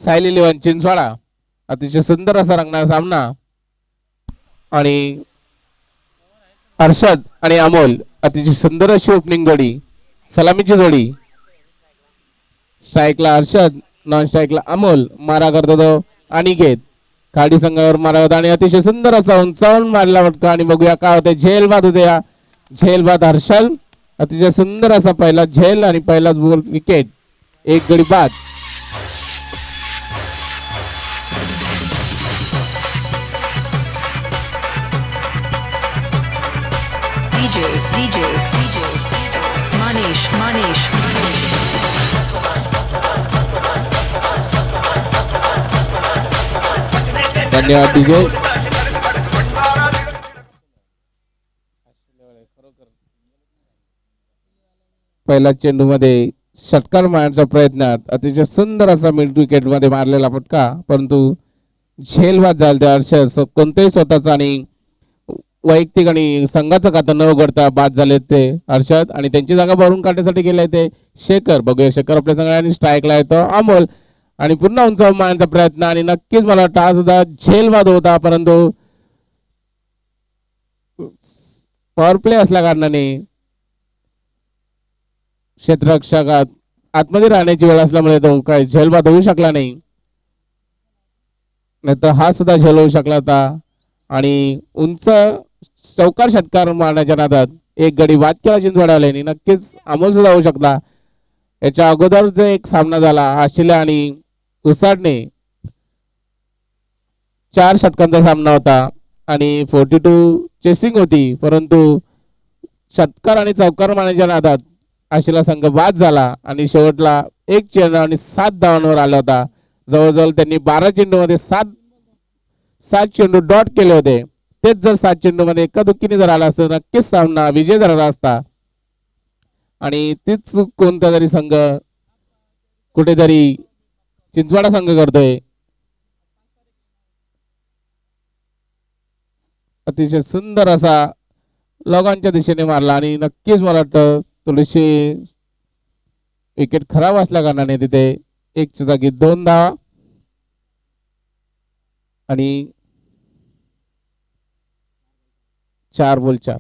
Sayali eleven Chinchwada अतिशय सुंदर असा रंगणारा सामना आणि अर्षद आणि अमोल अतिशय सुंदर अशी ओपनिंग जोडी सलामीची जोडी स्ट्राईकला अर्षद नॉन स्ट्राईकला अमोल मारा करतो तो अनिकेत खाडी संघावर मारा होता आणि अतिशय सुंदर असा उंचावून मारला फटका आणि बघूया काय होते झेल बाद होते या झेल बाद हर्षल अतिशय सुंदर असा पहिला झेल आणि पहिलाच बॉल विकेट एक गडी बाद DJ Manish धन्यवाद डीजे पहिल्या चेंडू मध्ये षटकार मारण्याच्या प्रयत्नात अतिशय सुंदर असा मिड विकेट मध्ये मारलेला फटका परंतु झेल बाद झाला त्या हर्षद कोणतेही स्वतःचा आणि वैयक्तिक आणि संघाचं खातं न उघडता बाद झाले ते हर्षद आणि त्यांची जागा भरून काढण्यासाठी गेले ते शेखर बघूया शेखर आपल्या संघाने स्ट्राईकला येतो अमोल आणि पुन्हा उंचावून मारण्याचा प्रयत्न आणि नक्कीच मला वाटतं हा सुद्धा झेल बाद होता परंतु पॉवर प्ले असल्या कारणाने क्षेत्ररक्षकात आतमध्ये राहण्याची वेळ असल्यामुळे तो काय झेल बाद होऊ शकला नाही तर हा सुद्धा झेल होऊ शकला होता आणि उंच चौकार षटकार मारण्याच्या नादात एक गडी बाद केला चिंचवाड्यावाल्यांनी नक्कीच अमोल सुद्धा होऊ शकला याच्या अगोदर जो एक सामना झाला आशिला आणि उसाडने 4 षटकांचा सामना होता आणि 42 चेसिंग होती परंतु षटकार आणि चौकार मारण्याच्या नादात आशिला संघ बाद झाला आणि शेवटला एक चेंडू आणि 7 धावांवर आला होता जवळजवळ त्यांनी 12 चेंडूमध्ये 7 चेंडू डॉट केले होते तेच जर 7 चेंडू मध्ये एका दुःखीने जर आला असता नक्कीच सामना विजय झाला असता आणि तीच कोणता तरी संघ कुठेतरी चिंचवाडा संघ करतोय अतिशय सुंदर असा लॉगांच्या दिशेने मारला आणि नक्कीच मला वाटतं थोडीशी विकेट खराब असल्या कारणाने तिथे 1च्या जागी 2 धावा आणि 4 बोल 4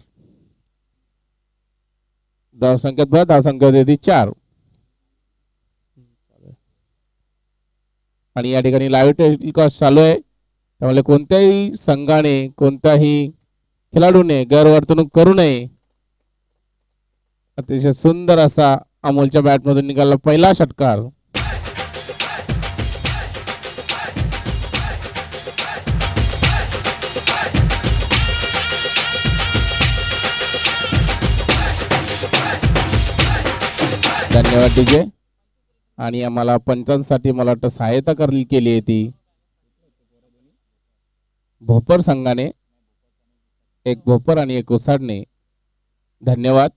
धावसंख्येत धावसंख्या होती 4 आणि या ठिकाणी लाईव्ह टेलिकास्ट चालू आहे त्यामुळे कोणत्याही संघाने कोणत्याही खेळाडूने गैरवर्तणूक करू नये अतिशय सुंदर असा अमोलच्या बॅटमधून निघाला पहिला षटकार धन्यवाद डीजे आणि आम्हाला पंचांसाठी मला वाटतं सहायता केली आहे ती भोपर संघाने एक भोपर आणि एक उसाडणे धन्यवाद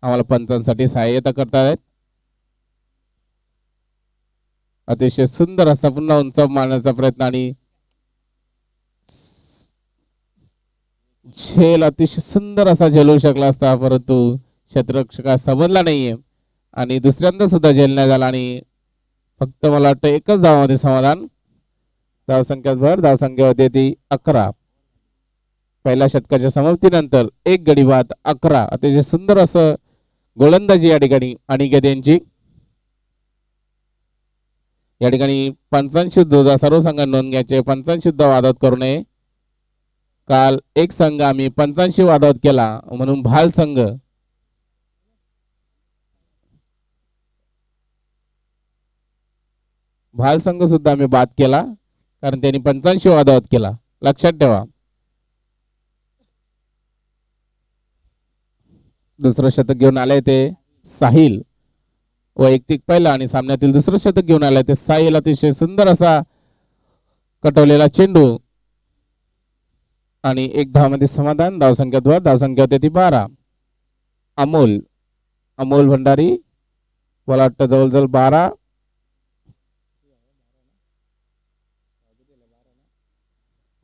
आम्हाला पंचांसाठी सहायता करतायत अतिशय सुंदर असा पुन्हा उंच मारण्याचा प्रयत्न आणि झेल अतिशय सुंदर असा झेलू शकला असता परंतु क्षेत्ररक्षका समजला नाहीये आणि दुसऱ्यांदा सुद्धा झेल नाही झाला आणि फक्त मला वाटतं एकच धावामध्ये समाधान धावसंख्यात भर धावसंख्या होती ती 11 पहिल्या षटकाच्या समाप्तीनंतर एक गडी बाद 11 अतिशय सुंदर असं गोलंदाजी या ठिकाणी अनिकेत यांची या ठिकाणी पंचांशी सुद्धा सर्व संघांनी नोंद घ्यायचे पंचांशी सुद्धा वादात करू नये काल एक संघ आम्ही पंचांशी वादात केला म्हणून भाल संघ सुद्धा आम्ही बाद केला कारण त्यांनी पंचांशी वादावत केला लक्षात ठेवा दुसरं शतक घेऊन आले ते साहिल वैयक्तिक पहिला आणि सामन्यातील दुसरं शतक घेऊन आले ते साहिल अतिशय सुंदर असा कटवलेला चेंडू आणि एक धावामध्ये समाधान धावसंख्येवर धावसंख्या होती ती 12 अमोल भंडारी मला वाटतं जवळजवळ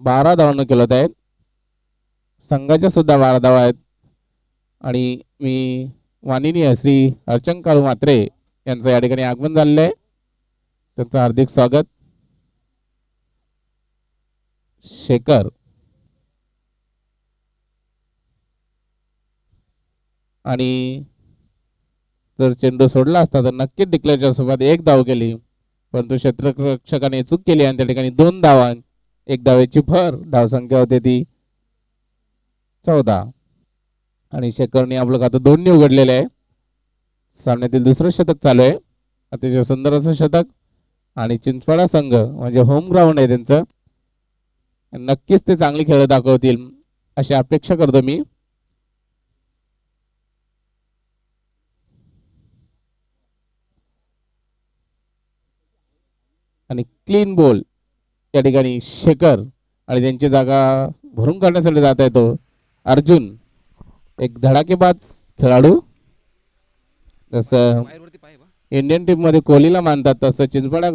12 धावांना केलं आहेत संघाच्या सुद्धा 12 धावा आहेत आणि मी माननीय श्री अर्चन काळू म्हात्रे यांचं या ठिकाणी आगमन झालेलं आहे त्यांचं हार्दिक स्वागत. शेखर आणि जर चेंडू सोडला असता तर नक्कीच डिक्लेअरच्या सोबत एक धाव केली, परंतु क्षेत्ररक्षकाने चूक केली आणि त्या ठिकाणी 2 धावा, एक धावेची भर. धावसंख्या होते ती 14 आणि शेखरने आपलं खातं 2 उघडलेलं आहे. सामन्यातील दुसरं शतक चालू आहे, अतिशय सुंदर असं शतक. आणि चिंचवाडा संघ म्हणजे होम ग्राउंड आहे त्यांचं, नक्कीच ते चांगली खेळ दाखवतील अशी अपेक्षा करतो मी. आणि क्लीन बॉल या ठिकाणी शेखर आणि त्यांची जागा भरून काढण्यासाठी जात आहे तो अर्जुन, एक धडाकेबाज खेळाडू. जसं इंडियन टीम मध्ये कोहलीला मानतात तसं चिंचवाडा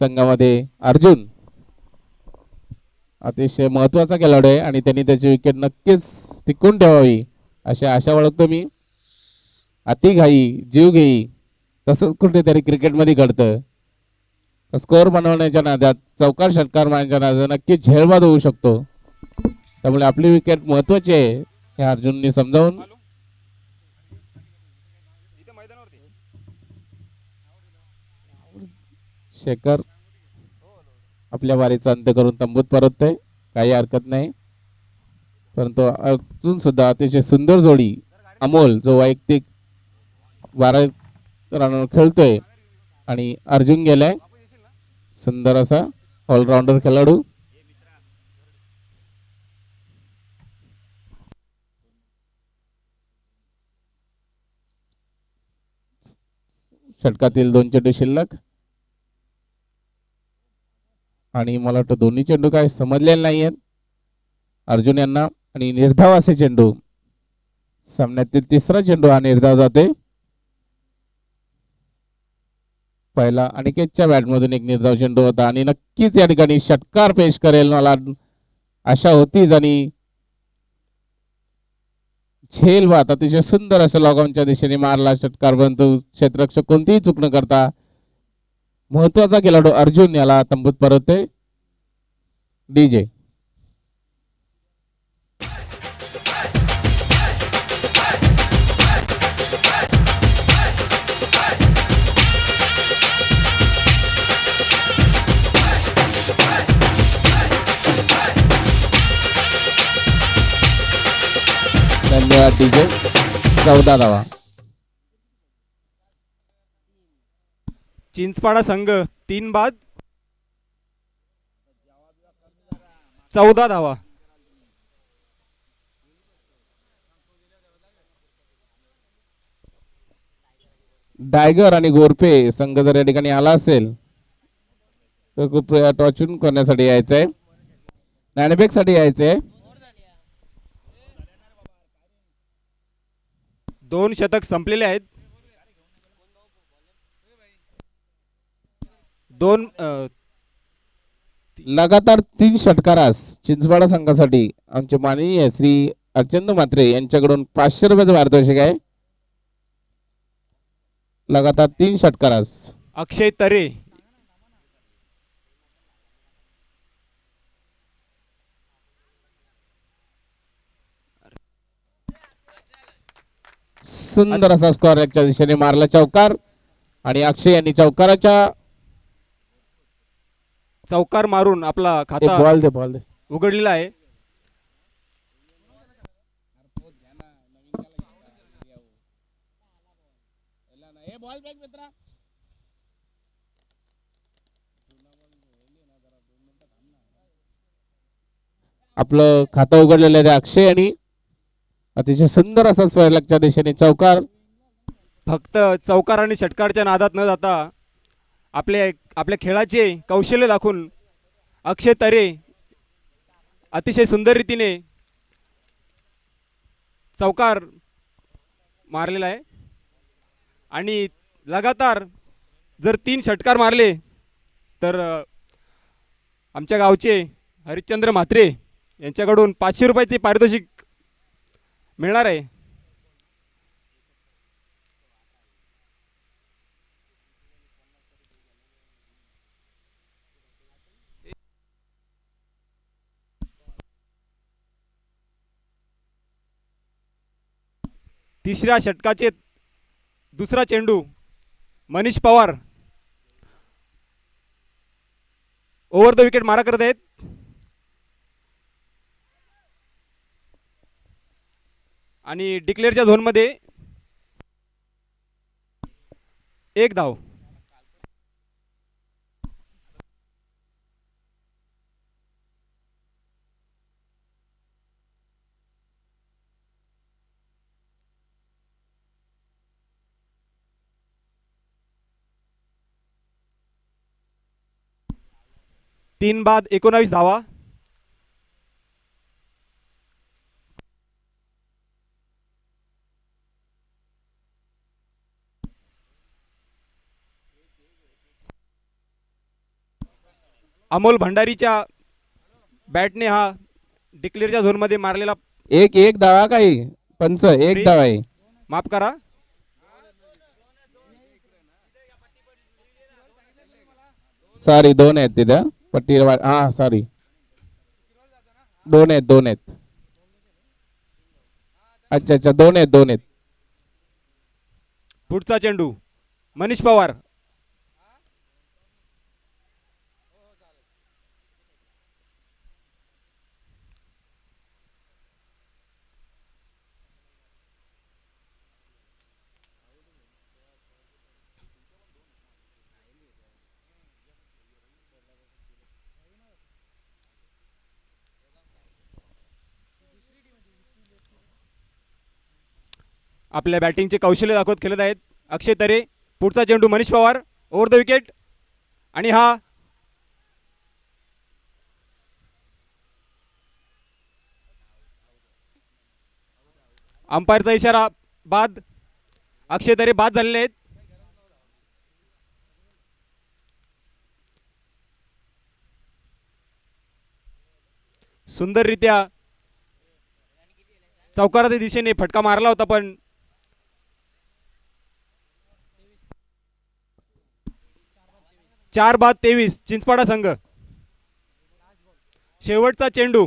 संघामध्ये अर्जुन अतिशय महत्वाचा खेळाडू आहे आणि त्यांनी त्याची विकेट नक्कीच टिकून ठेवावी अशी आशा बाळगतो मी. अति घाई जीव घेई तसंच कुठेतरी क्रिकेटमध्ये घडतं. स्कोअर बनवण्याच्या नादात चौकार षटकार मारण्याच्या नादात नक्की झेलबाद होऊ शकतो. त्यामुळे आपली विकेट महत्वाची आहे हे अर्जुनने समजावून. शेखर आपल्या वारीचा अंत्य करून तंबूत परततोय, काही हरकत नाही. परंतु अजून सुद्धा अतिशय सुंदर जोडी अमोल जो वैयक्तिक 12 रनवर खेळतोय आणि अर्जुन गेलाय, सुंदर असा ऑलराऊंडर खेळाडू. षटकातील 2 चेंडू शिल्लक आणि मला वाटतं दोन्ही चेंडू काय समजलेले नाहीयेत अर्जुन यांना. आणि निर्धाव असे चेंडू, सामन्यातील तिसरा चेंडू हा निर्धाव जाते. पहिला अनिकेतच्या बॅटमधून एक निर्धाव चेंडू होता आणि नक्कीच या ठिकाणी षटकार पेश करेल मला आशा होतीच. आणि झेल बात अतिशय सुंदर असं लॉगॉनच्या दिशेने मारला षटकार, परंतु क्षेत्ररक्षक कोणतीही चूक न करता महत्वाचा खेळाडू अर्जुन याला तंबूत परतते. डीजे धन्यवाद. डीजे 14 धावा. चिंचपाडा संघ 3 बाद 14 धावा. डायगर आणि गोरपे संघ जर या ठिकाणी आला असेल तर खूप टॉर्चून करण्यासाठी यायचंय, नॅनबॅक साठी यायचंय. 2 शतक संपलेले आहेत. 2 लगातार 3 षटकारास चिंचवाडा संघासाठी आमचे माननीय श्री अर्चंद म्हात्रे यांच्याकडून 500 रुपयाचं पारितोषिक आहे. लगातार 3 षटकारास. अक्षय तरे सुंदर असा स्कोअर लेगच्या दिशेने मारला चौकार आणि अक्षय यांनी चौकार मारून आपला खाता बॉल दे उघडलेला आहे. आपलं खातं उघडलेलं आहे अक्षय यांनी. अतिशय सुंदर असा स्वयंलक्षच्या दिशेने चौकार. फक्त चौकार आणि षटकारच्या नादात न जाता आपल्या खेळाचे कौशल्य दाखवून अक्षय तरे अतिशय सुंदर रीतीने चौकार मारलेला आहे. आणि लगातार जर 3 षटकार मारले तर आमच्या गावचे हरिश्चंद्र म्हात्रे यांच्याकडून 500 रुपयाचे पारितोषिक मिळणार आहे. तिसऱ्या षटकाचे दुसरा चेंडू Manish Pawar over the wicket मारा करत आहेत आणि डिक्लेअरच्या झोनमध्ये एक धाव. तीन बाद 19 धावा. अमोल भंडारीच्या बॅटने हा डिक्लेअरच्या झोनमध्ये मारलेला एक एक धावा काही पंच एक धावा आहे. माफ करा सॉरी दोन आहेत तिथं पट्टी हा सॉरी दोन आहेत. अच्छा दोन आहेत. पुढचा चेंडू मनीष पवार आपल्या बॅटिंगचे कौशल्य दाखवत खेळत आहेत अक्षय तरे. पुढचा चेंडू Manish Pawar over the wicket आणि हा अंपायरचा इशारा बाद. अक्षय तरे बाद झालेले आहेत. सुंदररित्या चौकाराच्या दिशेने फटका मारला होता पण 4 बाद 23 चिंचपाडा संघ. शेवटचा चेंडू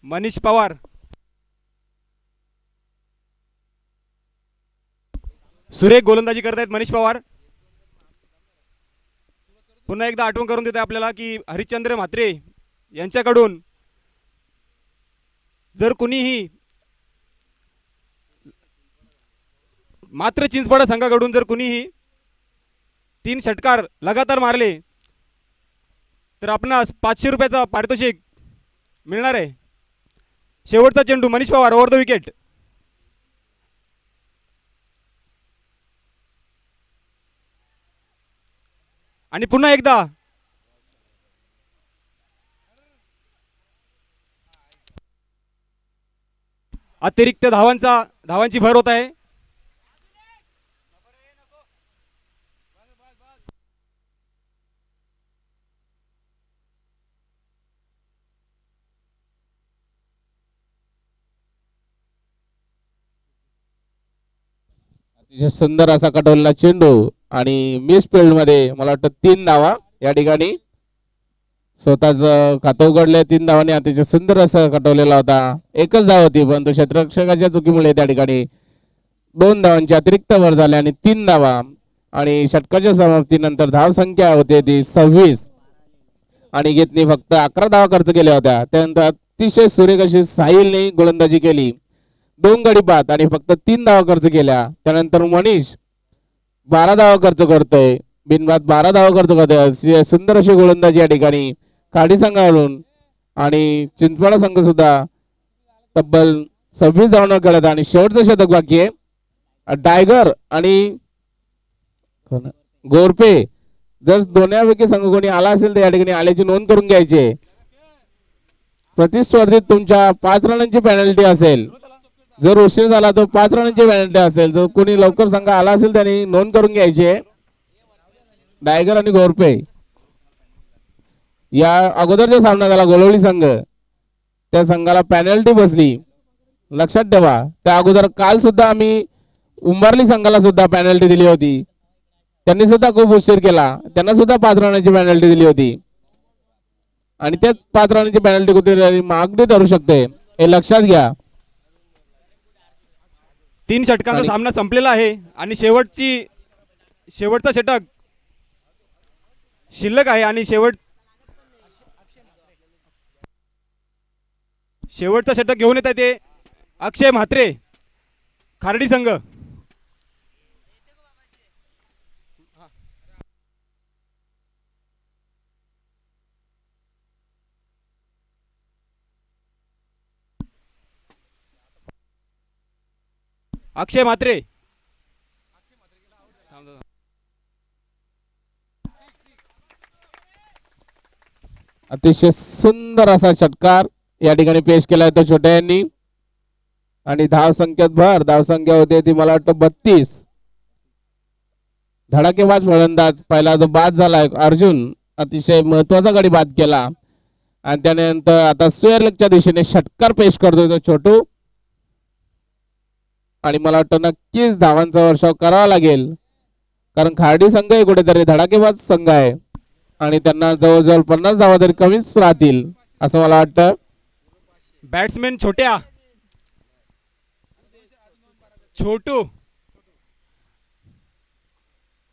मनीष पवार सुरेख गोलंदाजी करत आहेत मनीष पवार. पुन्हा एकदा आठवण करून देते आपल्याला की हरिश्चंद्र म्हात्रे यांच्याकडून जर कुणीही मात्र चिंचपाडा संघाकडून जर कुणीही 3 षटकार लगातार मारले तर आपणास 500 रुपयाचा पारितोषिक मिळणार आहे. शेवटचा चेंडू Manish Pawar over the wicket. आणि पुन्हा एकदा अतिरिक्त धावांची भर होत आहे. अतिशय सुंदर असा कटवलेला चेंडू आणि मिस फील्ड मध्ये मला वाटतं 3 धावा या ठिकाणी स्वतःच खातं उघडले. 3 धावांनी अतिशय सुंदर असं कटवलेला होता. एकच धाव होती परंतु क्षेत्ररक्षकाच्या चुकीमुळे त्या ठिकाणी 2 धावांची अतिरिक्त भर झाल्या आणि 3 धावा आणि षटकाच्या समाप्तीनंतर धाव संख्या होते ती 26 आणि घेतनी फक्त 11 धावा खर्च केल्या होत्या. त्यानंतर अतिशय सुरेख अशी साहिलने गोलंदाजी केली. 2 गडी बाद आणि फक्त 3 धावा खर्च केल्या. त्यानंतर मनीष 12 धावा खर्च करतोय. बिनबाद 12 धावा खर्च करतोय. सुंदर अशी गोलंदाजी या ठिकाणी काडी संघाकडून आणि चिंचवाडा संघ सुद्धा तब्बल 26 धावांवर खेळत आणि शेवटचं शतक बाकी आहे. टायगर आणि गोरपे जर दोन्हीपैकी संघ कोणी आला असेल तर या ठिकाणी आल्याची नोंद करून घ्यायची. प्रतिस्पर्धीत तुमच्या 5 रनांची पेनल्टी असेल. जर उशीर झाला तर 5 रनांची पेनल्टी असेल. जर कोणी लवकर संघ आला असेल त्यांनी नोंद करून घ्यायची. टायगर आणि गोरपे या अगोदरच्या सामन्यात झाला गोलवली संघ त्या संघाला पेनल्टी बसली लक्षात ठेवा. त्या अगोदर काल सुद्धा आम्ही उंबरली संघाला सुद्धा पेनल्टी दिली होती. त्यांनी सुद्धा खूप उशीर केला. त्यांना सुद्धा 5 रनांची पेनल्टी दिली होती आणि त्याच 5 रनांची पेनल्टी कुठे मागणी ठरू शकते हे लक्षात घ्या. 3 षटकांचा आणि- सामना संपलेला आहे आणि शेवटचा षटक शिल्लक आहे आणि शेवटचं षटक घेऊन येत आहे ते अक्षय म्हात्रे, खार्डी संघ. अक्षय म्हात्रे, अतिशय सुंदर असा षटकार या ठिकाणी पेश केला तो छोट्या यांनी. आणि धावसंख्येत भर, धावसंख्या होते ती मला वाटतं 32. धडाकेबाज फलंदाज पहिला जो बाद झालाय अर्जुन, अतिशय महत्वाचा गडी बाद केला. आणि त्यानंतर आता स्क्वेअरलेगच्या दिशेने षटकार पेश करतोय तो छोटू. आणि मला वाटतं नक्कीच धावांचा वर्षाव करावा लागेल, कारण खार्डी संघ हे कुठेतरी धडाकेबाज संघ आहे आणि त्यांना जवळजवळ 50 धावा तरी कमीच राहतील असं मला वाटतं. बॅट्समॅन छोटू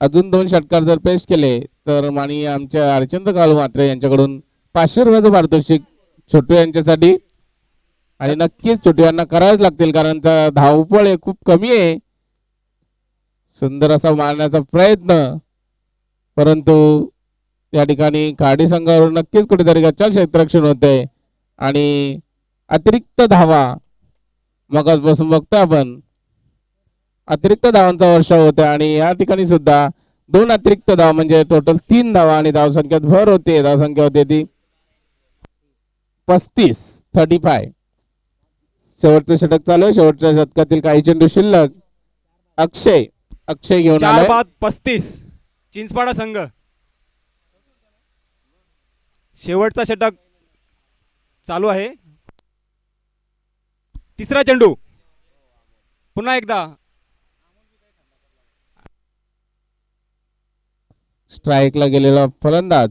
अजून 2 षटकार जर पेश केले तर माननीय आमच्या हरचंद्र काळू म्हात्रे यांच्याकडून 500 रुपयाचं पारितोषिक छोटू यांच्यासाठी. आणि नक्कीच छोटू यांना करावेच लागतील, कारण धावपळ हे खूप कमी आहे. सुंदर असा मारण्याचा प्रयत्न, परंतु या ठिकाणी खाडी संघावरून नक्कीच कुठेतरी गच्चाल क्षेत्ररक्षण होते आणि अतिरिक्त धावा मगाचपासून बघतोय आपण, अतिरिक्त धावांचा वर्षाव होते. आणि या ठिकाणी सुद्धा 2 अतिरिक्त धावा म्हणजे टोटल 3 धावा आणि धावसंख्येत भर होते. धावसंख्या होते ती 35. शेवटचं षटक चालू आहे. शेवटच्या षटकातील काही चेंडू शिल्लक. अक्षय घेऊन 4 आलाय. बाद 35 चिंचपाडा संघ. शेवटचा षटक चालू आहे. तिसरा चेंडू पुन्हा एकदा स्ट्राईकला गेलेला फलंदाज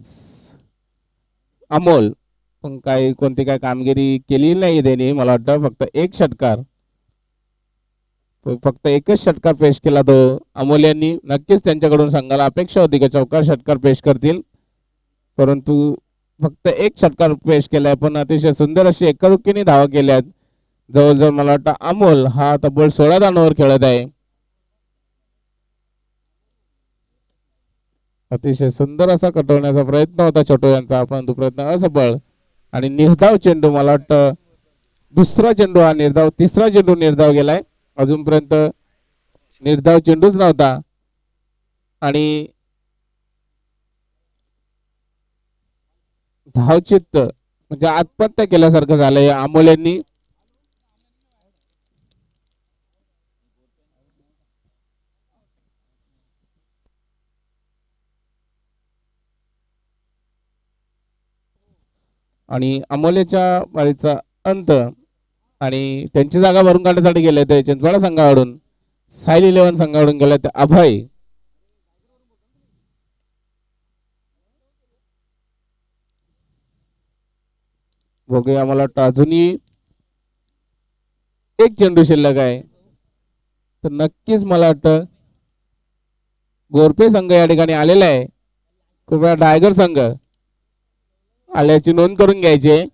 अमोल, पण कोणती काय कामगिरी केली नाही त्यांनी. मला वाटतं फक्त एकच षटकार पेश केला तो अमोल यांनी. नक्कीच त्यांच्याकडून संघाला अपेक्षा होती की चौकार षटकार पेश करतील, परंतु फक्त एक षटकार पेश केलाय, पण अतिशय सुंदर अशी एकादुक्कीने धावा केल्यात. जवळजवळ मला वाटतं अमोल हा तब्बल 16 धावांवर खेळत आहे. अतिशय सुंदर असा कटवण्याचा प्रयत्न होता छोटू यांचा, परंतु प्रयत्न असफळ. आणि निर्धाव चेंडू, मला वाटतं दुसरा चेंडू हा निर्धाव, तिसरा चेंडू निर्धाव गेलाय. अजूनपर्यंत निर्धाव चेंडूच नव्हता. आणि धावचित्त म्हणजे आत्महत्या केल्यासारखं झालंय अमोल यांनी. आणि अमोलेच्या वारीचा अंत. आणि त्यांची जागा भरून काढण्यासाठी गेले ते चिंचवाडा संघाकडून, साईल 11 संघाकडून गेले ते अभय. बघूया, मला वाटतं अजूनही एक चेंडू शिल्लक आहे, तर नक्कीच मला वाटतं गोरपे संघ या ठिकाणी आलेला आहे. कृपया टायगर संघ आल्याची नोंद करून घ्यायची.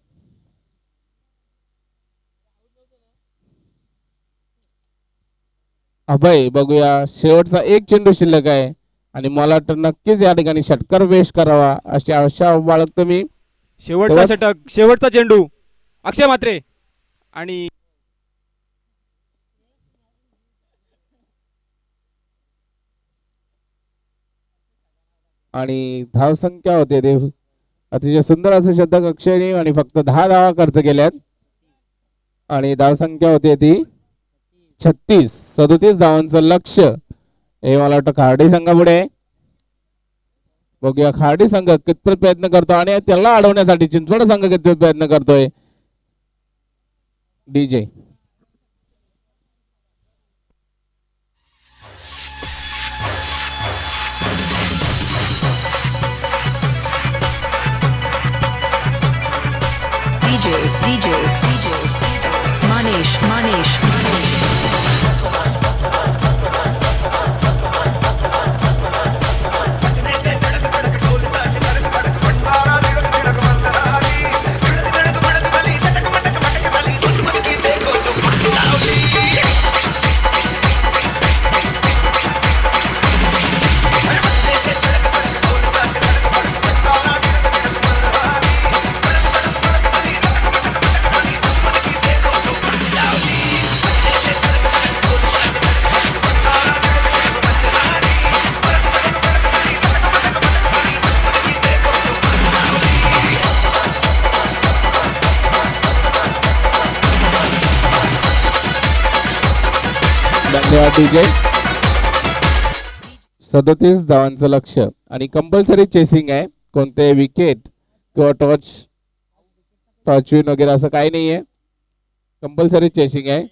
अभय, बघूया शेवटचा एक चेंडू शिल्लक आहे आणि मला वाटतं नक्कीच या ठिकाणी षटकार पेश करावा अशी आशा बाळगतो मी. शेवटचा षटक, शेवटचा चेंडू अक्षय म्हात्रे. आणि धावसंख्या होते ते अतिशय सुंदर असं शतक अक्षयने, आणि फक्त 10 धावा खर्च केल्यात. आणि धावसंख्या होते ती 37 धावांचं लक्ष्य हे मला वाटतं खार्डी संघापुढे. बघूया खार्डी संघ कितपत प्रयत्न करतो आणि त्याला अडवण्यासाठी चिंचवड संघ कितपत प्रयत्न करतोय. डीजे DJ Manish धन्यवाद डीजे. 37 धावांचं लक्ष आणि कंपल्सरी चेसिंग आहे. कोणते विकेट किंवा टॉच विन वगैरे असं काही नाहीये. कंपल्सरी चेसिंग आहे.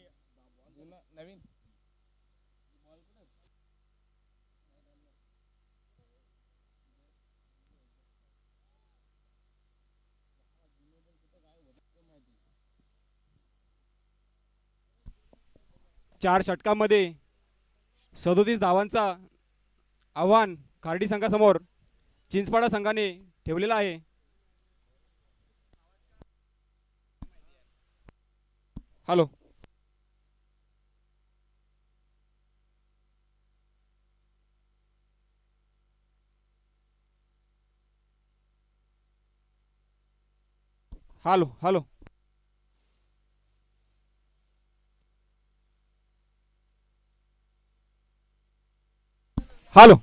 चार षटकांमध्ये 37 धावांचा आव्हान खार्डी संघासमोर चिंचपाडा संघाने ठेवलेला आहे. Hello, hello, hello. Hello,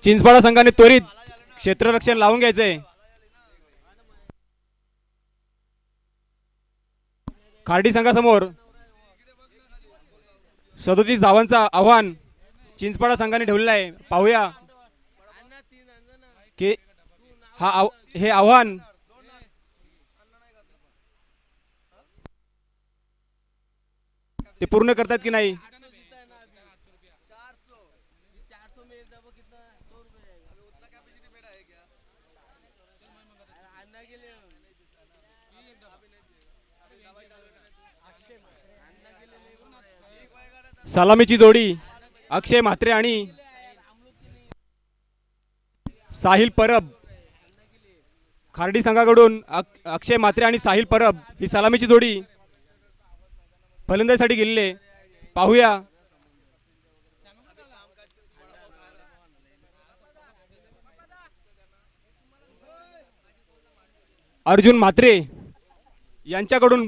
Chinchpada संघाने त्वरित क्षेत्ररक्षण लावून घ्यायचंय. खार्डी संघासमोर 37 धावांचा आव्हान चिंचपाडा संघाने ठेवलेला आहे. पाहूया की हे आव्हान ते पूर्ण करतात की नाही. सलामीची जोडी अक्षय म्हात्रे आणि साहिल परब. खार्डी संघाकडून अक्षय म्हात्रे आणि साहिल परब ही सलामीची जोडी फलंदाजीसाठी गेलेले. पाहूया अर्जुन म्हात्रे यांच्याकडून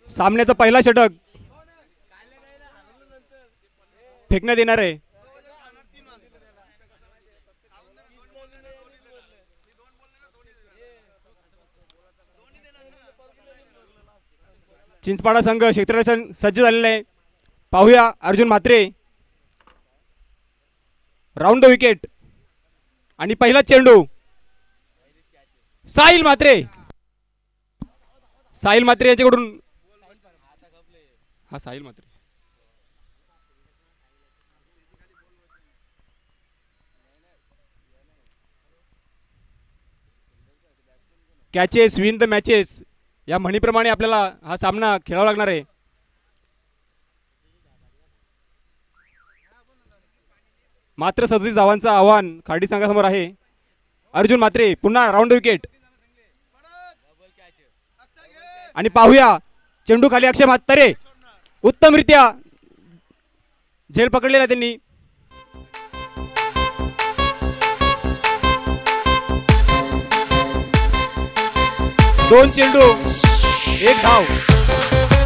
सामन्याचा पहिला षटक फेकण्यात येणार आहे. चिंचपाडा संघ क्षेत्ररक्षण सज्ज झालेला आहे. पाहूया Arjun Mhatre round the wicket आणि पहिला चेंडू साहिल म्हात्रे. साहिल म्हात्रे यांच्याकडून हा Sahil Mhatre catches win the matches या म्हणीप्रमाणे आपल्याला हा सामना खेळावा लागणार आहे. मात्र 37 धावांचं आव्हान खार्डी संघासमोर आहे. अर्जुन म्हात्रे पुन्हा राऊंड विकेट आणि पाहूया चेंडू खाली अक्षय म्हात्रे उत्तमरित्या झेल पकडलेला त्यांनी. दोन चेंडू एक धाव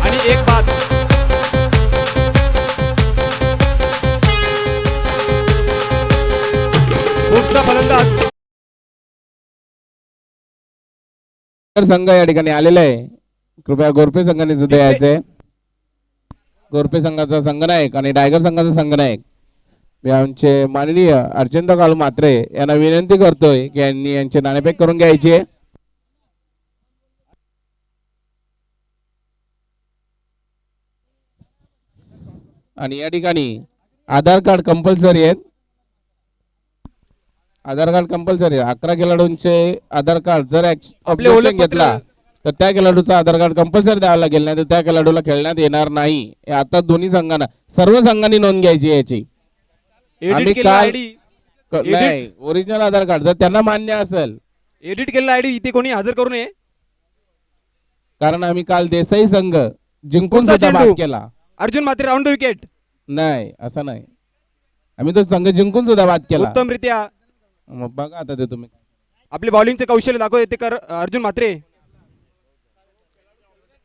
आणि एक बाद. पुढचा फलंदाज संघ या ठिकाणी आलेला आहे. कृपया गोरपे संघाने सुद्धा यायचंय. गोरपे संघाचा संघनायक आणि टायगर संघाचा संघनायक मी आमचे माननीय अर्चंत काळू म्हात्रे यांना विनंती करतोय की यांनी यांचे नाणेफेक करून घ्यायचे. आणि या ठिकाणी आधार कार्ड कंपल्सरी आहेत. आधार कार्ड कंपल्सरी आहे. 11 खेळाडूंचे आधार कार्ड जर ऑब्जेक्शन घेतला तर त्या खेळाडूचा आधार कार्ड कंपल्सरी द्यावं लागेल, नाही तर त्या खेळाडूला खेळण्यात येणार नाही. हे आता दोन्ही संघांना सर्व संघांनी नोंद घ्यायची याची. आम्ही काल नाही ओरिजिनल आधार कार्ड जर त्यांना मान्य असेल एडिट केलेला आयडी इथे कोणी हजर करू नये, कारण आम्ही काल देसाई संघ जिंकून सुद्धा बाद केला. Arjun Mhatre round the wicket नाही असं नाही, आम्ही तो संघ जिंकून सुद्धा बाद केला. उत्तमरित्या मग बघा आता ते तुम्ही आपले बॉलिंगचे कौशल्य दाखव ते कर अर्जुन म्हात्रे.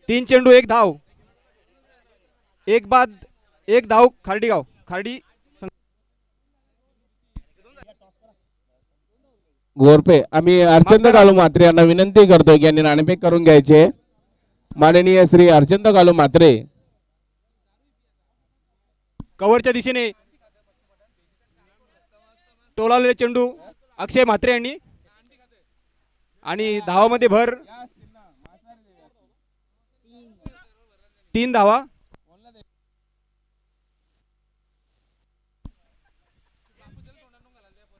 3 चेंडू 1 धाव, 1 बाद 1 धाव खार्डीगाव. खार्डी गोरपे आम्ही अर्चंत काळू म्हात्रे यांना विनंती करतोय की यांनी नाणेफेक करून घ्यायचे. माननीय श्री अर्चंत कालू म्हात्रे कव्हरच्या दिशेने टोलावलेले चेंडू अक्षय म्हात्रे यांनी आणि धावामध्ये भर 3 धावा.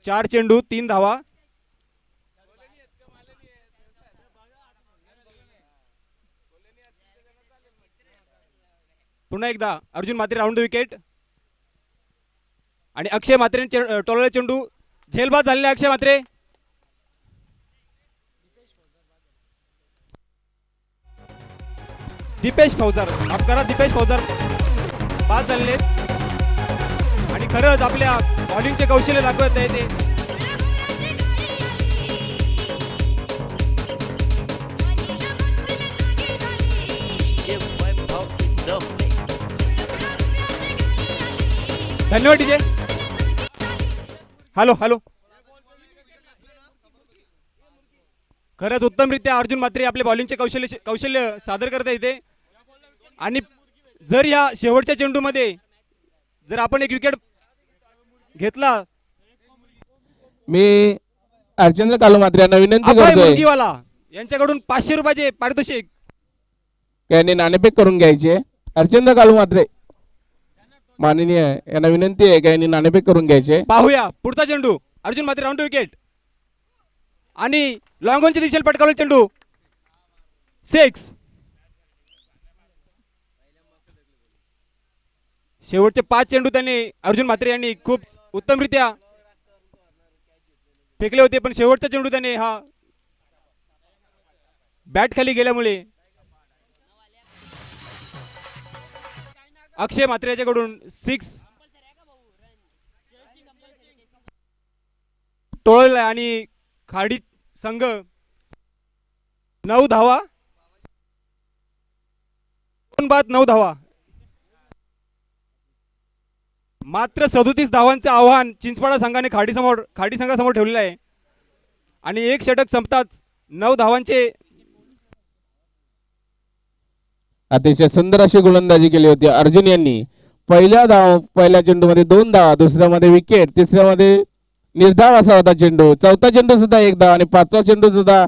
चार चेंडू 3 धावा. पुन्हा एकदा Arjun Mhatre round the wicket आणि अक्षय म्हात्रे टोलावलेला चेंडू झेलबाद झालेला अक्षय म्हात्रे. दीपेश फौजदार माफ करा दीपेश फौजदार बाद झालेले आणि खरंच आपल्या बॉलिंगचे कौशल्य दाखवत आहे ते. धन्यवाद डीजे. Hello hello. खरंच उत्तमरित्या अर्जुन म्हात्रे आपले बॉलिंगचे कौशल्य सादर करता येते आणि जर या शेवटच्या चेंडूमध्ये जर आपण एक विकेट घेतला. मी अर्चंत कालू म्हात्रे यांना विनंती अभय करतोय मुलगीवाला यांच्याकडून 500 रुपयाचे पारितोषिक. त्यांनी नाणेफेक करून घ्यायचे. अर्चंत कालू म्हात्रे माननीय यांना विनंती आहे की यांनी नाणेफेक करून घ्यायचे. पाहूया पुढचा चेंडू अर्जुन म्हात्रे राऊंड विकेट आणि लॉंग ऑनच्या दिशेला पटकावलेला चेंडू 6. शेवटचे 5 चेंडू त्यांनी अर्जुन म्हात्रे यांनी खूप उत्तमरित्या फेकले होते पण शेवटचा चेंडू त्याने हा बॅट खाली गेल्यामुळे अक्षय म्हात्रे याच्याकडून 6 टोळला आणि खाडी संघ 9 धावा 2 बाद 9 धावा. मात्र 37 धावांचे आव्हान चिंचपाडा संघाने खाडी संघासमोर ठेवलेलं आहे आणि एक षटक संपताच 9 धावांचे अतिशय सुंदर अशी गोलंदाजी केली होती अर्जुन यांनी. पहिल्या चेंडूमध्ये 2 धावा, दुसऱ्यामध्ये विकेट, तिसऱ्यामध्ये निर्धाव असा होता चेंडू, चौथा चेंडू सुद्धा 1 धाव आणि 5वा चेंडू सुद्धा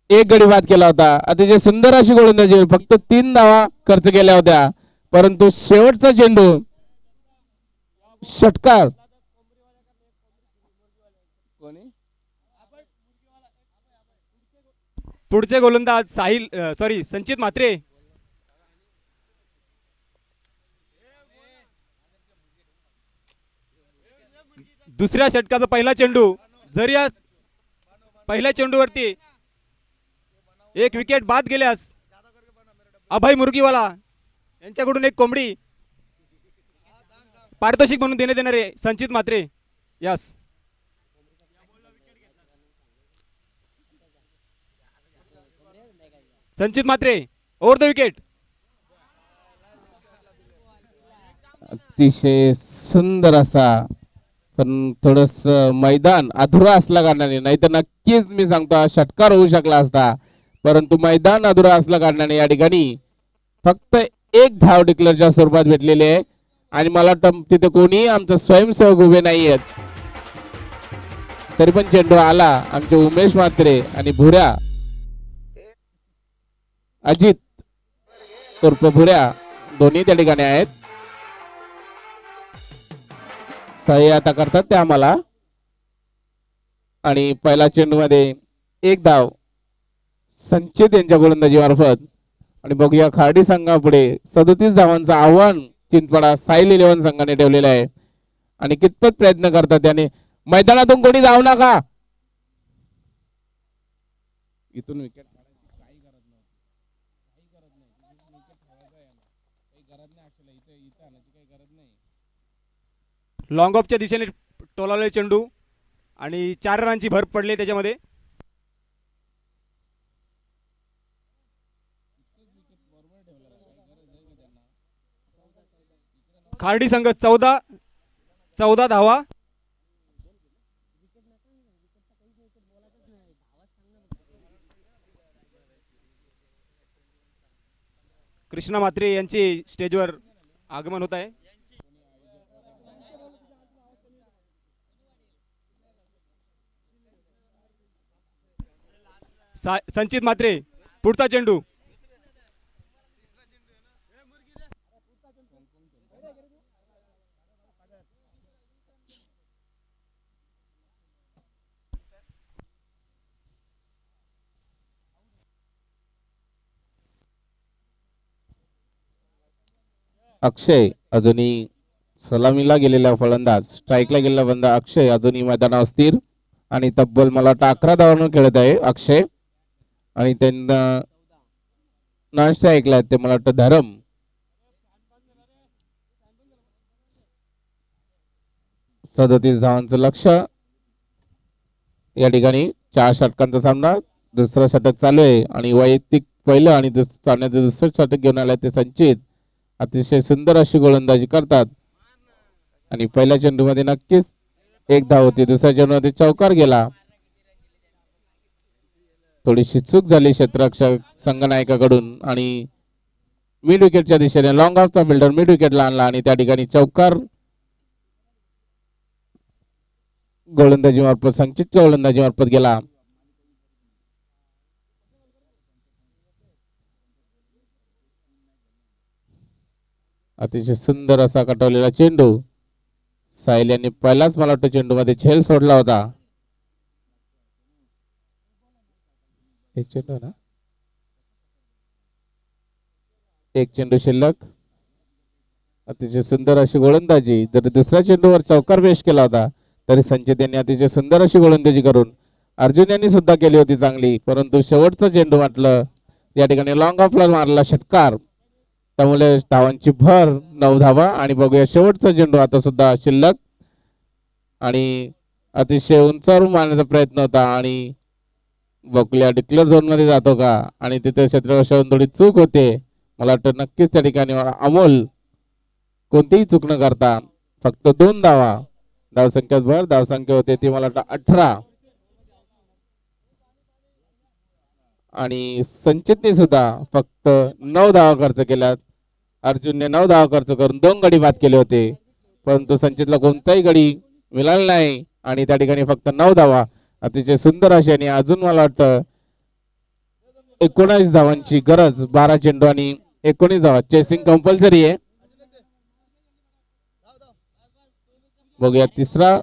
1 गडी बाद केला होता. अतिशय सुंदर अशी गोलंदाजी. फक्त 3 धावा खर्च केल्या होत्या परंतु शेवटचा चेंडू षटकार पुढचे गोलंदाज संचित म्हात्रे. दुसऱ्या षटकाचा पहिला चेंडू जर या पहिल्या चेंडूवरती एक विकेट बाद गेल्यास अभय मुर्गीवाला यांच्याकडून एक कोंबडी पारितोषिक म्हणून देण्यात येणार आहे संचित म्हात्रे. यस संचित म्हात्रे ओव्हर द विकेट. अतिशय सुंदर असा पण थोडस मैदान अधुरा असल्या कारणाने, नाही तर नक्कीच मी सांगतो षटकार होऊ शकला असता परंतु मैदान अधुरा असल्या कारणाने या ठिकाणी फक्त 1 धाव डिक्लेअरच्या स्वरूपात भेटलेले आहे आणि मला वाटतं तिथे कोणी आमचं स्वयंसेवक उभे नाही आहेत तरी पण चेंडू आला. आमचे उमेश म्हात्रे आणि भुऱ्या अजित उर्फ भुऱ्या दोन्ही त्या ठिकाणी आहेत. सहाय्यता करतात ते आम्हाला आणि पहिल्या चेंडू मध्ये 1 धाव संचित यांच्या गोलंदाजी मार्फत. आणि बघूया खाडी संघापुढे 37 धावांचं आव्हान चिंचपाडा साईल 11 संघाने ठेवलेलं आहे आणि कितपत प्रयत्न करतात त्याने. मैदानातून कोणी जाऊ नका. इथून विकेट लॉंग ऑफच्या दिशेने टोलावलेला चेंडू आणि 4 रनांची भर पडली त्याच्यामध्ये. खार्डी संघ 14 धावा. कृष्णा म्हात्रे यांचे स्टेजवर आगमन होत आहे. संचित म्हात्रे पुढचा चेंडू. अक्षय अजूनही सलामीला गेलेला फलंदाज, स्ट्राईकला गेलेला फलंदाज अक्षय अजूनही मैदानावर स्थिर आणि तब्बल मला वाटतं 11 धावांवर खेळत आहे अक्षय. आणि त्यांना नॉन स्ट्राईकला आहेत ते मला वाटतं धरम. सदतीस धावांचं लक्ष. या ठिकाणी 4 षटकांचा सामना, दुसरं षटक चालू आहे आणि वैयक्तिक पहिलं आणि सामन्याचं दुसरं षटक घेऊन आलंय ते संचित. अतिशय सुंदर अशी गोलंदाजी करतात आणि पहिल्या चेंडूमध्ये नक्कीच 1 धाव होती, दुसऱ्या चेंडूमध्ये चौकार गेला. थोडीशी चूक झाली क्षेत्ररक्षक संघनायकाकडून आणि मिड विकेटच्या दिशेने लॉंग ऑफचा फिल्डर मिड विकेटला आणला आणि त्या ठिकाणी चौकार गोलंदाजी मार्फत संचितच्या गोलंदाजी मार्फत गेला. अतिशय सुंदर असा कटवलेला चेंडू. साहिल यांनी पहिलाच मला वाटतं चेंडू मध्ये झेल सोडला होता. एक चेंडू ना, एक चेंडू शिल्लक. अतिशय सुंदर अशी गोलंदाजी. जर दुसऱ्या चेंडूवर चौकार पेश केला होता तरी संचित यांनी अतिशय सुंदर अशी गोलंदाजी करून अर्जुन यांनी सुद्धा केली होती चांगली, परंतु शेवटचा चेंडू म्हटलं या ठिकाणी लॉंग ऑफला मारला षटकार, त्यामुळे धावांची भर 9 धावा. आणि बघूया शेवटचा चेंडू आता सुद्धा शिल्लक आणि अतिशय उंचावर मारण्याचा प्रयत्न होता आणि बघूया डिक्लेअर झोन मध्ये जातो का, आणि तिथे क्षेत्ररक्षक थोडी चूक होते. मला वाटतं नक्कीच त्या ठिकाणी अमोल कोणतीही चूक न करता फक्त 2 धावा, धावसंख्येत भर, धावसंख्या होते ती मला वाटतं 18 आणि संचितने सुद्धा फक्त 9 धावा खर्च केल्यात. अर्जुनने 9 धावा खर्च करून 2 गडी बाद केले होते, परंतु संचितला कोणताही गडी मिळाला नाही आणि त्या ठिकाणी फक्त 9 धावा. अतिशय सुंदर अशी आणि अजून मला वाटतं 19 धावांची गरज. 12 चेंडू आणि 19 धावा. चेसिंग कंपल्सरी आहे. बघूया तिसरा.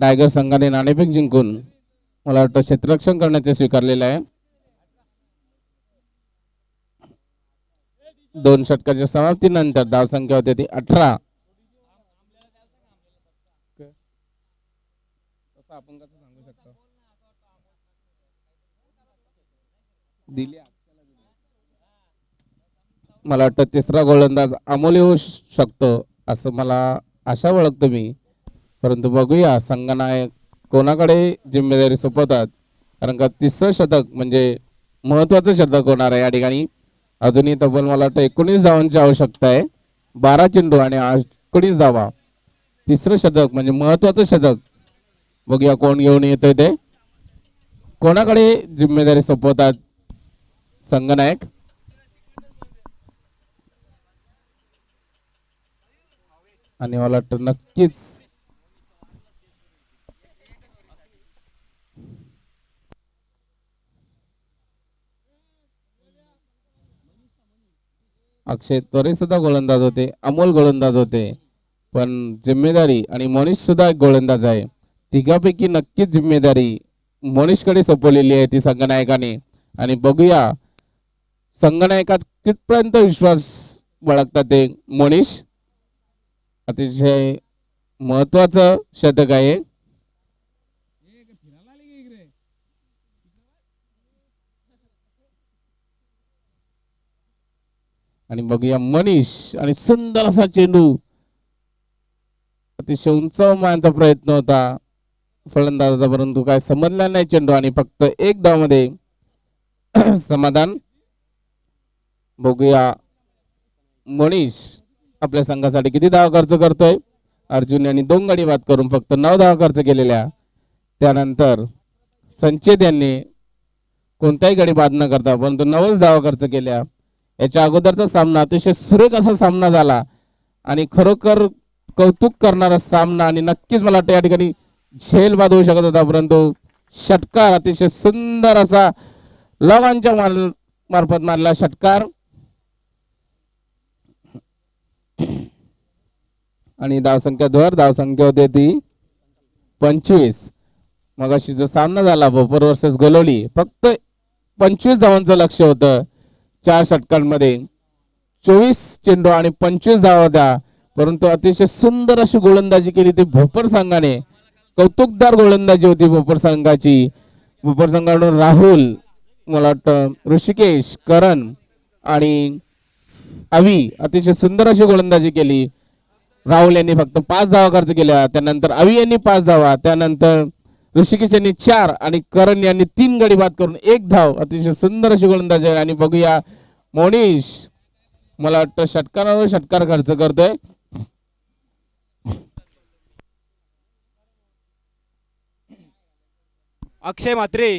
टायगर संघाने नाणेफेक जिंकून मला वाटतं क्षेत्ररक्षण करण्याचे स्वीकारलेलं आहे. 2 षटकाच्या समाप्तीनंतर धावसंख्या होती ती 18. आपण कसं सांगू शकतो मला वाटतं तिसरा गोलंदाज अमोल होऊ शकतो असं मला आशा ओळखतो मी, परंतु बघूया संघनायक कोणाकडे जिम्मेदारी सोपवतात, कारण का तिसरं षटक म्हणजे महत्वाचं षटक होणार आहे या ठिकाणी. अजूनही तब्बल मला वाटतं 19 धावांची आवश्यकता आहे. 12 चेंडू आणि 19 धावा. तिसरं षटक म्हणजे महत्वाचं षटक. बघूया कोण घेऊन येतोय ते, कोणाकडे जिम्मेदारी सोपवतात संघनायक. आणि मला वाटतं नक्कीच अक्षय त्वरे सुद्धा गोलंदाज होते, अमोल गोलंदाज होते, पण जिम्मेदारी आणि मनीष सुद्धा एक गोलंदाज आहे. तिघापैकी नक्कीच जिम्मेदारी मनीषकडे सोपवलेली आहे ती संघनायकाने. आणि बघूया संघनायकात कितपर्यंत विश्वास बाळगतात ते मनीष. अतिशय महत्वाचं षटक आहे. आणि बघूया मनीष आणि सुंदर असा चेंडू. अतिशय उंचावर मारण्याचा प्रयत्न होता फलंदाजाचा, परंतु काय समजला नाही चेंडू आणि फक्त 1 धाव मध्ये समाधान. बघूया मनीष आपल्या संघासाठी किती धावा खर्च करतोय. अर्जुन यांनी 2 गडी बाद करून फक्त 9 धावा खर्च केलेल्या. त्यानंतर संचेत यांनी कोणताही गडी बाद न करता परंतु 9 धावा खर्च केल्या. याच्या अगोदरचा सामना अतिशय सुरेख असा सामना झाला आणि खरोखर कौतुक करणारा सामना आणि नक्कीच मला वाटतं या ठिकाणी झेल बाद होऊ शकत होता, परंतु षटकार अतिशय सुंदर असा लॉगांच्या मार्फत मारला षटकार आणि धावसंख्या धावसंख्या होते ती 25. मगाशी जो सामना झाला भोपर वर्सेस गोलवली फक्त 25 धावांचं लक्ष होतं. 4 षटकांमध्ये 24 चेंडू आणि 25 धावा होत्या, परंतु अतिशय सुंदर अशी गोलंदाजी केली ती भोपर संघाने. कौतुकदार गोलंदाजी होती भोपर संघाची. भोपर संघाकडून राहुल, मला वाटतं ऋषिकेश, करण आणि अवी अतिशय सुंदर अशी गोलंदाजी केली. राहुल यांनी फक्त 5 धावा खर्च केल्या. त्यानंतर अवी यांनी 5 धावा, त्यानंतर ऋषिकेश यांनी 4 आणि करण यांनी 3 गडी बाद करून 1 धाव. अतिशय सुंदर अशी गोलंदाजी आहे. आणि बघूया मोनिश, मला वाटतं षटकारावर षटकार खर्च करतोय. अक्षय म्हात्रे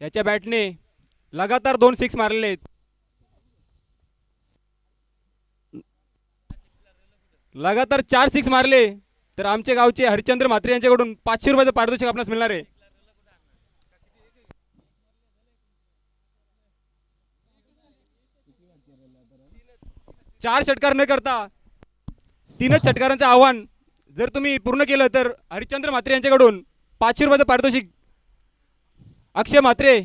याच्या बॅटने लगातार 2 सिक्स मारलेले आहेत. लगातार 4 सिक्स मारले तर आमचे गावचे हरिश्चंद्र म्हात्रे यांच्याकडून 500 रुपयाचं पारितोषिक आपणास मिळणार आहे. चार षटकार न करता 3च षटकारांचं आव्हान जर तुम्ही पूर्ण केलं तर हरिश्चंद्र म्हात्रे यांच्याकडून 500 रुपयाचं पारितोषिक अक्षय म्हात्रे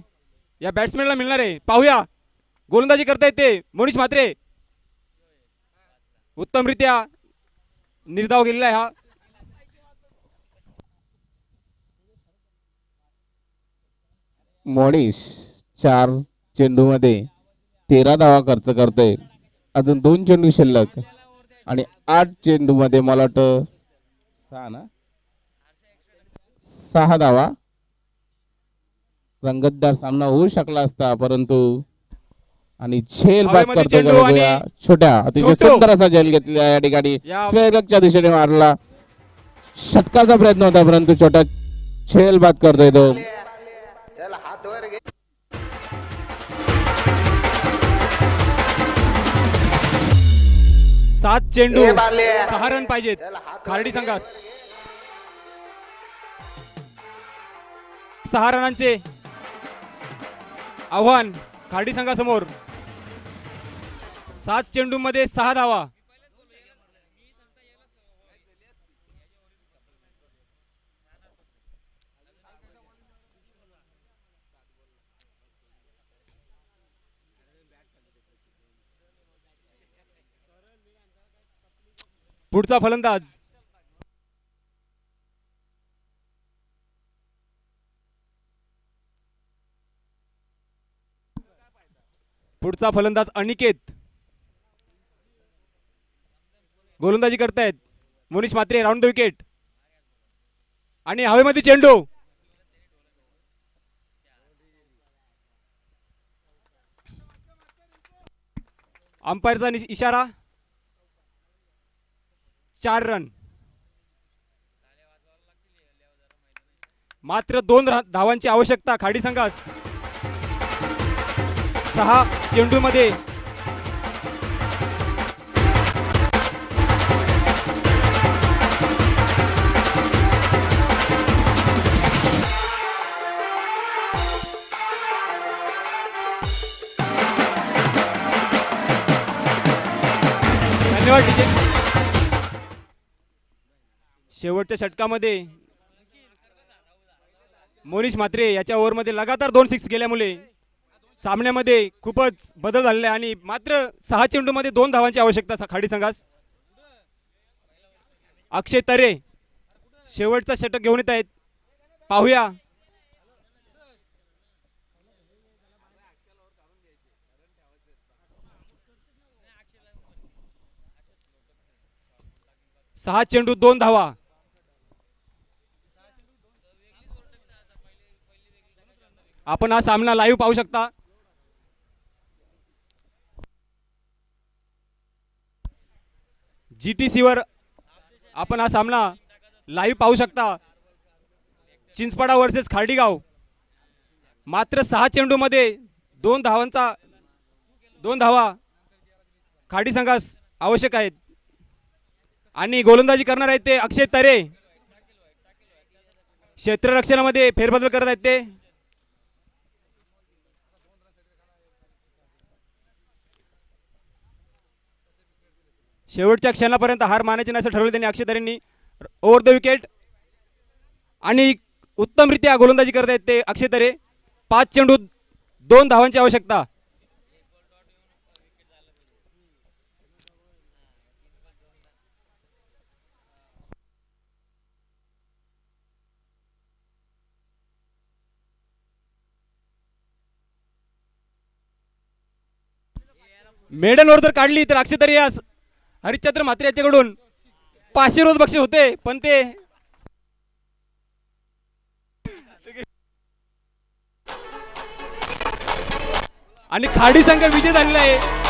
या बॅट्समॅनला मिळणार आहे. पाहूया गोलंदाजी करता येते मोनिश म्हात्रे. उत्तमरित्या निर्धाव गेलेला आहे हा. मोनिश 4 चेंडू मध्ये 13 धावा खर्च करतोय. अजून 2 चेंडू शिल्लक आणि 8 चेंडू मध्ये मला वाटतं 6 धावा. रंगतदार सामना होऊ शकला असता, परंतु आणि झेल बाद हवेमध्ये करतोय. चेंडू आणि बघूया छोट्या अतिशय छोटू. सुंदर असा झेल घेतलेला या ठिकाणी स्वेगच्या दिशेने मारला. षटकाचा प्रयत्न होता, परंतु छोटा झेल बाद करतोय तो. 7 चेंडू 6 रन पाहिजेत खार्डी संघास. 6 रनांचे आव्हान खार्डी संघासमोर. 7 चेंडू मध्ये 6 धावा. पुढचा फलंदाज अनिकेत गोलंदाजी करतायत. Monish Mhatre round the wicket आणि हवेमध्ये चेंडू. अंपायरचा इशारा. 4 रन. मात्र 2 धावांची आवश्यकता खाडी संघास. 6 चेंडू मध्ये धन्यवाद टीचर. शेवटच्या षटकामध्ये मोनिश म्हात्रे याच्या ओव्हरमध्ये लगातार 2 सिक्स गेल्यामुळे सामन्यामध्ये खूपच बदल झालेला आहे आणि मात्र 6 चेंडूमध्ये 2 धावांची आवश्यकता खाडी संघास. अक्षय तरे शेवटचा षटक घेऊन येत आहेत. पाहूया सहा चेंडू 2 धावा. आपण हा सामना लाईव्ह पाहू शकता. GTC वर आपण हा सामना लाईव्ह पाहू शकता. चिंचपाडा वर्सेस खार्डीगाव. मात्र 6 चेंडूमध्ये 2 धावा खाडी संघास आवश्यक आहेत. आणि गोलंदाजी करणार आहेत ते अक्षय तरे. क्षेत्ररक्षणामध्ये फेरबदल करत आहेत ते. शेवटच्या क्षणापर्यंत हार मानायची नसेल ठरवले त्यांनी अक्षय तरेंनी. ओव्हर द विकेट आणि उत्तमरित्या गोलंदाजी करत आहेत ते अक्षय तरे. 5 चेंडू 2 धावांची आवश्यकता. मेडल ओव्हर जर काढली तर अक्षय तरे यास हरिश्चंद्र म्हात्रे याच्याकडून 500 रोज बक्षीस होते, पण ते आणि खाडी संघ विजय झालेला आहे.